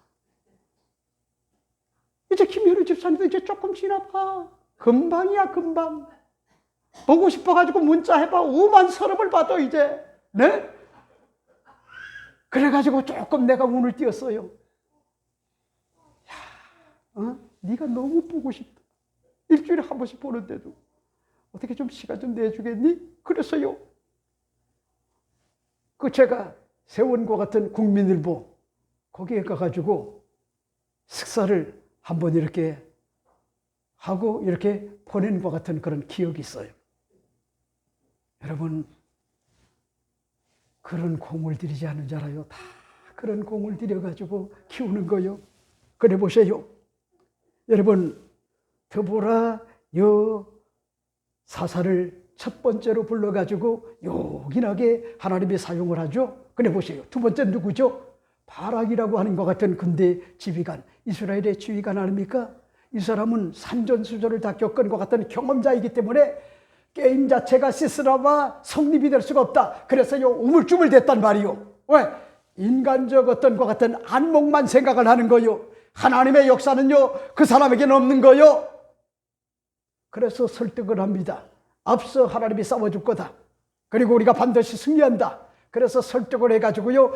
Speaker 1: 이제 김현우 집사님도 이제 조금 지나봐. 금방이야, 금방. 보고 싶어가지고 문자 해봐. 5만 서럽을 받아, 이제. 네? 그래가지고 조금 내가 운을 띄었어요. 네가 너무 보고 싶다. 일주일에 한 번씩 보는데도. 어떻게 좀 시간 좀 내주겠니? 그랬어요. 제가 세원과 같은 국민일보, 거기에 가가지고 식사를 한번 이렇게 하고 이렇게 보낸 것 같은 그런 기억이 있어요. 여러분, 그런 공을 들이지 않는 줄 알아요? 다 그런 공을 들여가지고 키우는 거요. 그래 보세요. 여러분, 드보라 사사를 첫 번째로 불러가지고 요긴하게 하나님이 사용을 하죠. 그래 보세요. 두 번째 누구죠? 바락이라고 하는 것 같은 근대 지휘관, 이스라엘의 지휘관 아닙니까? 이 사람은 산전수전을 다 겪은 것 같은 경험자이기 때문에 게임 자체가 시스라와 성립이 될 수가 없다. 그래서요, 우물쭈물 됐단 말이요. 왜? 인간적 어떤 것 같은 안목만 생각을 하는 거요. 하나님의 역사는요, 그 사람에게는 없는 거요. 그래서 설득을 합니다. 앞서 하나님이 싸워줄 거다. 그리고 우리가 반드시 승리한다. 그래서 설득을 해가지고요,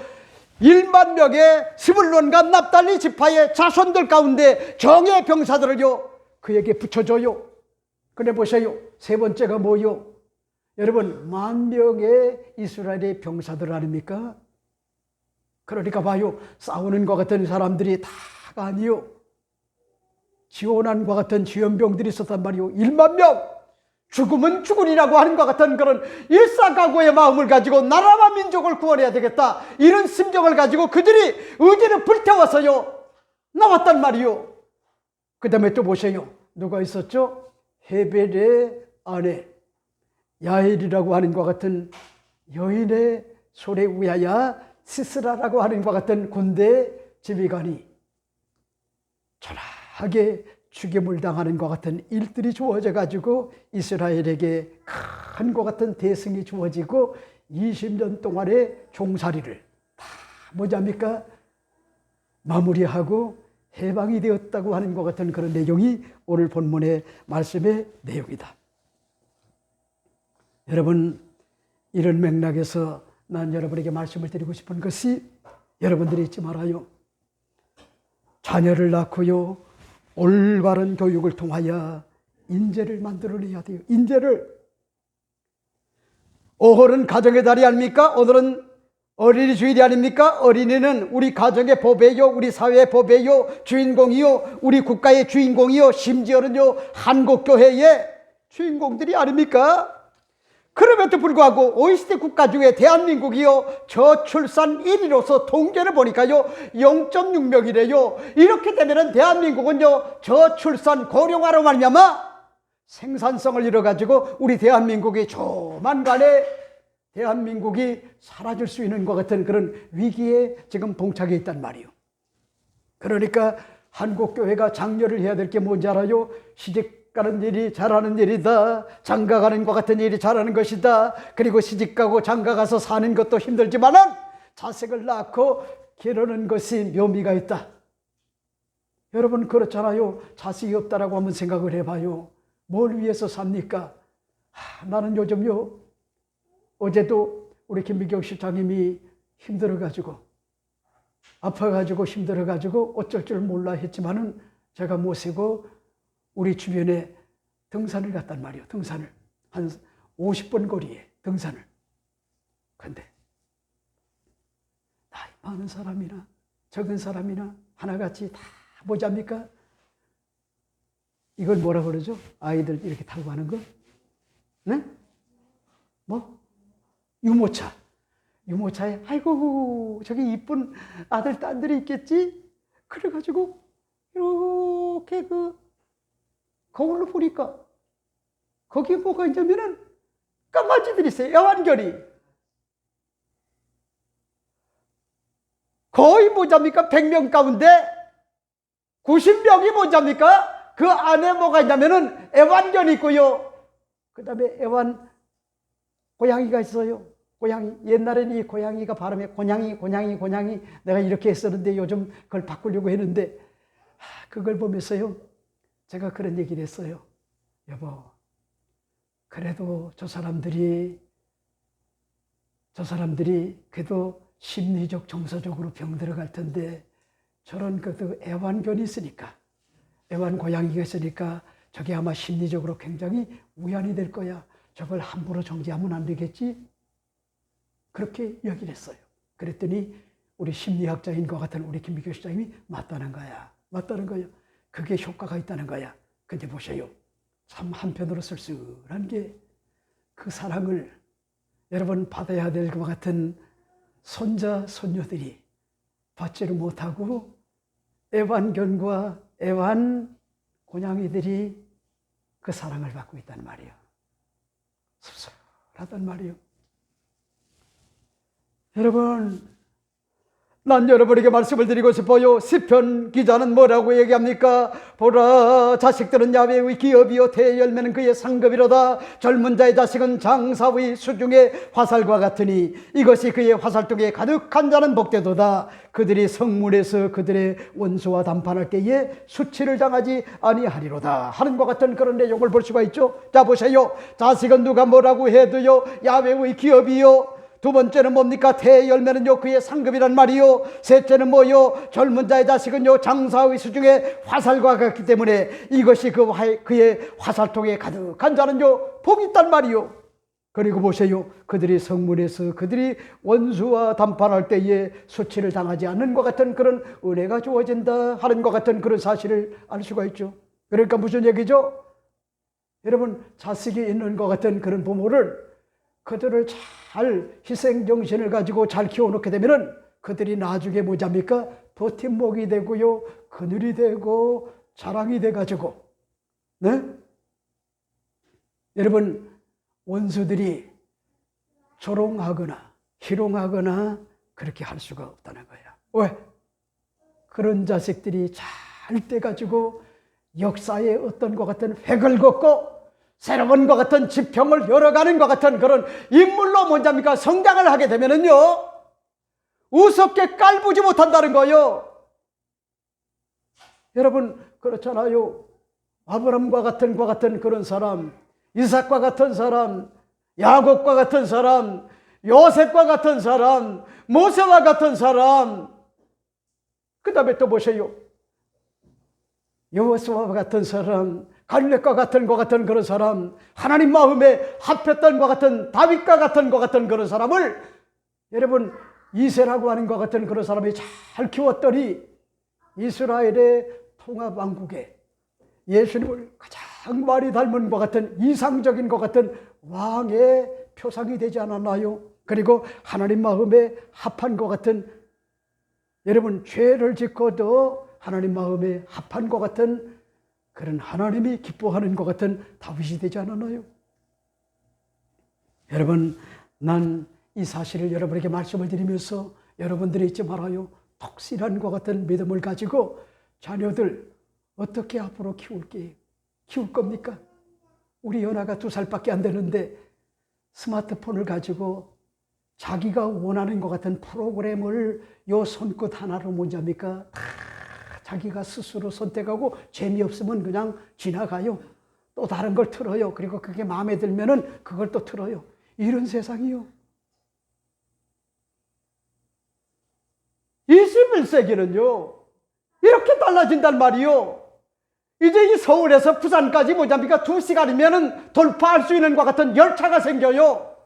Speaker 1: 1만 명의 스불론과 납달리 지파의 자손들 가운데 정예 병사들을요, 그에게 붙여줘요. 그래 보세요. 세 번째가 뭐요? 여러분, 10,000명의 이스라엘의 병사들 아닙니까? 그러니까 봐요. 싸우는 것 같은 사람들이 다가 아니요. 지원한과 같은 지원병들이 있었단 말이요. 1만 명! 죽으면 죽으리라고 하는 것 같은 그런 일사각오의 마음을 가지고 나라와 민족을 구원해야 되겠다. 이런 심정을 가지고 그들이 의지를 불태워서요, 나왔단 말이요. 그 다음에 또 보세요. 누가 있었죠? 헤벨의 아내 야엘이라고 하는 것 같은 여인의 소리에 의하여 시스라라고 하는 것 같은 군대 지휘관이 전하게 죽임을 당하는 것 같은 일들이 주어져 가지고 이스라엘에게 큰 것 같은 대승이 주어지고 20년 동안의 종살이를 다 뭐냐입니까? 마무리하고 해방이 되었다고 하는 것 같은 그런 내용이 오늘 본문의 말씀의 내용이다. 여러분, 이런 맥락에서 난 여러분에게 말씀을 드리고 싶은 것이, 여러분들이 잊지 말아요. 자녀를 낳고요, 올바른 교육을 통하여 인재를 만들어내야 돼요. 인재를. 오늘은 가정의 달이 아닙니까? 오늘은 어린이 주일이 아닙니까? 어린이는 우리 가정의 보배요, 우리 사회의 보배요, 주인공이요, 우리 국가의 주인공이요, 심지어는요, 한국교회의 주인공들이 아닙니까? 그럼에도 불구하고 OECD 국가 중에 대한민국이요, 저출산 1위로서 통계를 보니까요 0.6명이래요. 이렇게 되면은 대한민국은요 저출산 고령화로 말미암아 생산성을 잃어가지고 우리 대한민국이 조만간에 대한민국이 사라질 수 있는 것 같은 그런 위기에 지금 봉착해 있단 말이에요. 그러니까 한국교회가 장려를 해야 될 게 뭔지 알아요? 시집 가는 일이 잘하는 일이다. 장가 가는 것 같은 일이 잘하는 것이다. 그리고 시집 가고 장가 가서 사는 것도 힘들지만은 자식을 낳고 기르는 것이 묘미가 있다. 여러분 그렇잖아요. 자식이 없다라고 한번 생각을 해봐요. 뭘 위해서 삽니까? 나는 요즘요, 어제도 우리 김미경 실장님이 힘들어가지고 아파가지고 힘들어가지고 어쩔 줄 몰라 했지만은 제가 모시고 우리 주변에 등산을 갔단 말이에요. 등산을. 한 50분 거리에 등산을. 근데 나이 많은 사람이나 적은 사람이나 하나같이 다 뭐잡니까? 이걸 뭐라 그러죠? 아이들 이렇게 타고 가는 거? 네? 뭐? 유모차. 유모차에 아이고 저기 이쁜 아들 딸들이 있겠지? 그래가지고 이렇게 거울로 보니까 거기에 뭐가 있냐면은 강아지들이 있어요. 애완견이. 거의 뭐잡니까? 100명 가운데 90명이 뭐잡니까? 그 안에 뭐가 있냐면은 애완견이 있고요. 그 다음에 애완 고양이가 있어요. 고양이. 옛날에는 이 고양이가 발음에 고냥이 내가 이렇게 했었는데 요즘 그걸 바꾸려고 했는데 그걸 보면서요 제가 그런 얘기를 했어요. 여보, 그래도 저 사람들이 그래도 심리적 정서적으로 병들어갈 텐데 저런 그 애완견이 있으니까, 애완 고양이가 있으니까 저게 아마 심리적으로 굉장히 위안이 될 거야. 저걸 함부로 정지하면 안 되겠지? 그렇게 이야기를 했어요. 그랬더니 우리 심리학자인 것 같은 우리 김미경 실장님이 맞다는 거야. 맞다는 거예요. 그게 효과가 있다는 거야. 근데 보세요. 참 한편으로 쓸쓸한 게 그 사랑을 여러분 받아야 될 것 같은 손자, 손녀들이 받지를 못하고 애완견과 애완 고양이들이 그 사랑을 받고 있단 말이에요. 씁쓸하단 말이에요. 여러분, 난 여러분에게 말씀을 드리고 싶어요. 시편 기자는 뭐라고 얘기합니까? 보라, 자식들은 야훼의 기업이요 대열매는 그의 상급이로다. 젊은 자의 자식은 장사의 수중의 화살과 같으니 이것이 그의 화살통에 가득한 자는 복되도다. 그들이 성문에서 그들의 원수와 담판할 때에 수치를 당하지 아니하리로다 하는 것 같은 그런 내용을 볼 수가 있죠. 자, 보세요. 자식은 누가 뭐라고 해도요, 야훼의 기업이요, 두 번째는 뭡니까? 대열매는요 그의 상급이란 말이요. 셋째는 뭐요? 젊은 자의 자식은요 장사의 수중에 화살과 같기 때문에 이것이 그의 화살통에 가득한 자는요 복이 있단 말이요. 그리고 보세요. 그들이 성문에서 그들이 원수와 담판할 때에 수치를 당하지 않는 것 같은 그런 은혜가 주어진다 하는 것 같은 그런 사실을 알 수가 있죠. 그러니까 무슨 얘기죠? 여러분, 자식이 있는 것 같은 그런 부모를 그들을 잘 희생정신을 가지고 잘 키워놓게 되면은 그들이 나중에 뭐잡니까? 버팀목이 되고요, 그늘이 되고 자랑이 돼가지고, 네? 여러분, 원수들이 조롱하거나 희롱하거나 그렇게 할 수가 없다는 거야. 왜? 그런 자식들이 잘 돼가지고 역사의 어떤 것 같은 획을 걷고 새로운 것 같은 지평을 열어가는 것 같은 그런 인물로 뭔지합니까? 성장을 하게 되면은요, 우습게 깔보지 못한다는 거예요. 여러분, 그렇잖아요. 아브람과 같은 그런 사람, 이삭과 같은 사람, 야곱과 같은 사람, 요셉과 같은 사람, 모세와 같은 사람, 그 다음에 또 보세요. 여호수아와 같은 사람, 갈렙과 같은 것 같은 그런 사람, 하나님 마음에 합했던 것 같은 다윗과 같은 것 같은 그런 사람을 여러분 이세라고 하는 것 같은 그런 사람이 잘 키웠더니 이스라엘의 통합왕국에 예수님을 가장 많이 닮은 것 같은 이상적인 것 같은 왕의 표상이 되지 않았나요? 그리고 하나님 마음에 합한 것 같은, 여러분 죄를 짓고도 하나님 마음에 합한 것 같은 그런 하나님이 기뻐하는 것 같은 다윗이 되지 않았나요? 여러분, 난 이 사실을 여러분에게 말씀을 드리면서 여러분들이 잊지 말아요. 독실한 것 같은 믿음을 가지고 자녀들 어떻게 앞으로 키울 겁니까? 우리 연아가 2살밖에 안 되는데 스마트폰을 가지고 자기가 원하는 것 같은 프로그램을 요 손끝 하나로 뭔지합니까? 다 자기가 스스로 선택하고 재미없으면 그냥 지나가요. 또 다른 걸 틀어요. 그리고 그게 마음에 들면은 그걸 또 틀어요. 이런 세상이요. 21세기는요 이렇게 달라진단 말이요. 이제 이 서울에서 부산까지 뭐잡니까? 2시간이면은 돌파할 수 있는 것 같은 열차가 생겨요.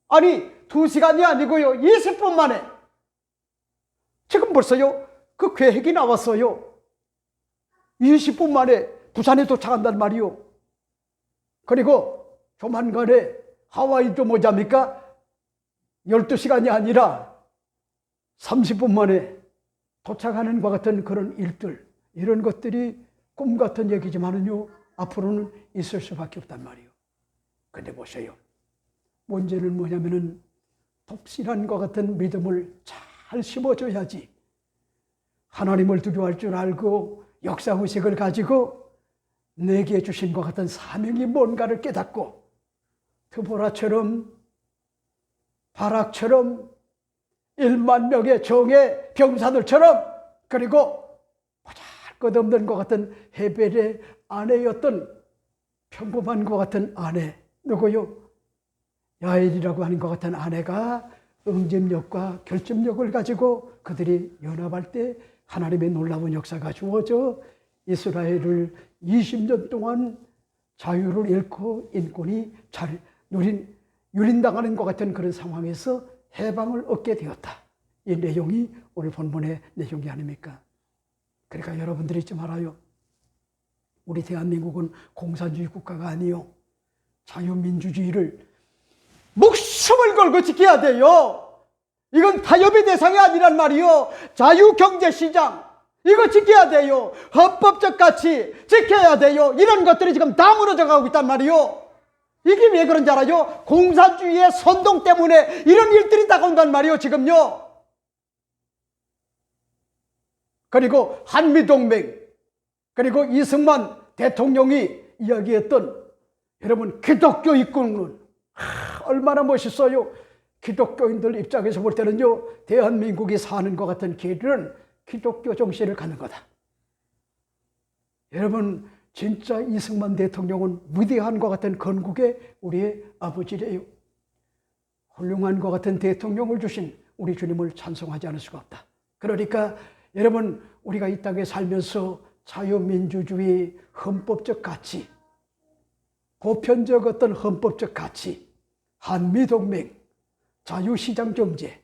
Speaker 1: 아니 2시간이 아니고요 20분 만에. 지금 벌써요 그 계획이 나왔어요. 20분 만에 부산에 도착한단 말이요. 그리고 조만간에 하와이도 뭐잡니까? 12시간이 아니라 30분 만에 도착하는 것 같은 그런 일들, 이런 것들이 꿈 같은 얘기지만은요 앞으로는 있을 수밖에 없단 말이에요. 근데 보세요, 문제는 뭐냐면은 독실한 것 같은 믿음을 잘 심어줘야지 하나님을 두려워할 줄 알고 역사의식을 가지고 내게 주신 것 같은 사명이 뭔가를 깨닫고 드보라처럼 바락처럼 1만 명의 정예 병사들처럼, 그리고 보잘것없는 것 같은 헤벨의 아내였던 평범한 것 같은 아내, 누구요? 야엘이라고 하는 것 같은 아내가 응집력과 결집력을 가지고 그들이 연합할 때 하나님의 놀라운 역사가 주어져 이스라엘을 20년 동안 자유를 잃고 인권이 잘 유린당하는 것 같은 그런 상황에서 해방을 얻게 되었다. 이 내용이 오늘 본문의 내용이 아닙니까? 그러니까 여러분들이 잊지 말아요. 우리 대한민국은 공산주의 국가가 아니요. 자유민주주의를 목숨을 걸고 지켜야 돼요. 이건 타협의 대상이 아니란 말이요. 자유경제시장 이거 지켜야 돼요. 헌법적 가치 지켜야 돼요. 이런 것들이 지금 다 무너져 가고 있단 말이요. 이게 왜 그런지 알아요? 공산주의의 선동 때문에 이런 일들이 다가온단 말이요 지금요. 그리고 한미동맹, 그리고 이승만 대통령이 이야기했던 여러분 기독교 입국론 얼마나 멋있어요. 기독교인들 입장에서 볼 때는요, 대한민국이 사는 것 같은 길은 기독교 정신을 갖는 거다. 여러분 진짜 이승만 대통령은 위대한 것 같은 건국의 우리의 아버지래요. 훌륭한 것 같은 대통령을 주신 우리 주님을 찬송하지 않을 수가 없다. 그러니까 여러분 우리가 이 땅에 살면서 자유민주주의, 헌법적 가치, 보편적 어떤 헌법적 가치, 한미동맹, 자유시장경제,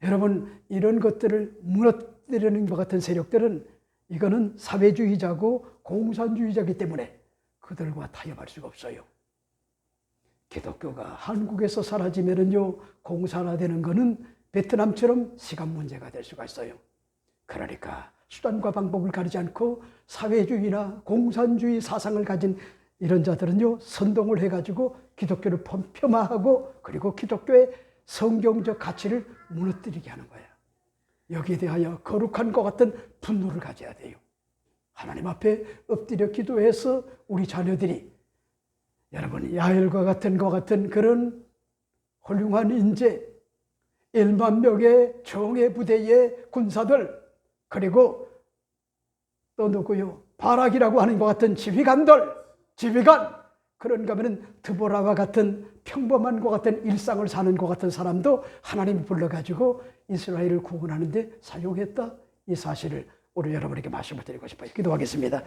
Speaker 1: 여러분 이런 것들을 무너뜨리는 것 같은 세력들은 이거는 사회주의자고 공산주의자이기 때문에 그들과 타협할 수가 없어요. 기독교가 한국에서 사라지면은요, 공산화되는 것은 베트남처럼 시간 문제가 될 수가 있어요. 그러니까 수단과 방법을 가리지 않고 사회주의나 공산주의 사상을 가진 이런 자들은요, 선동을 해가지고 기독교를 폄하하고 그리고 기독교의 성경적 가치를 무너뜨리게 하는 거예요. 여기에 대하여 거룩한 것 같은 분노를 가져야 돼요. 하나님 앞에 엎드려 기도해서 우리 자녀들이 여러분 야엘과 같은 그런 훌륭한 인재, 1만 명의 정예 부대의 군사들, 그리고 또 누구요? 바락이라고 하는 것 같은 지휘관, 그런가 하면 드보라와 같은 평범한 것 같은 일상을 사는 것 같은 사람도 하나님이 불러가지고 이스라엘을 구원하는 데 사용했다. 이 사실을 오늘 여러분에게 말씀을 드리고 싶어요. 기도하겠습니다.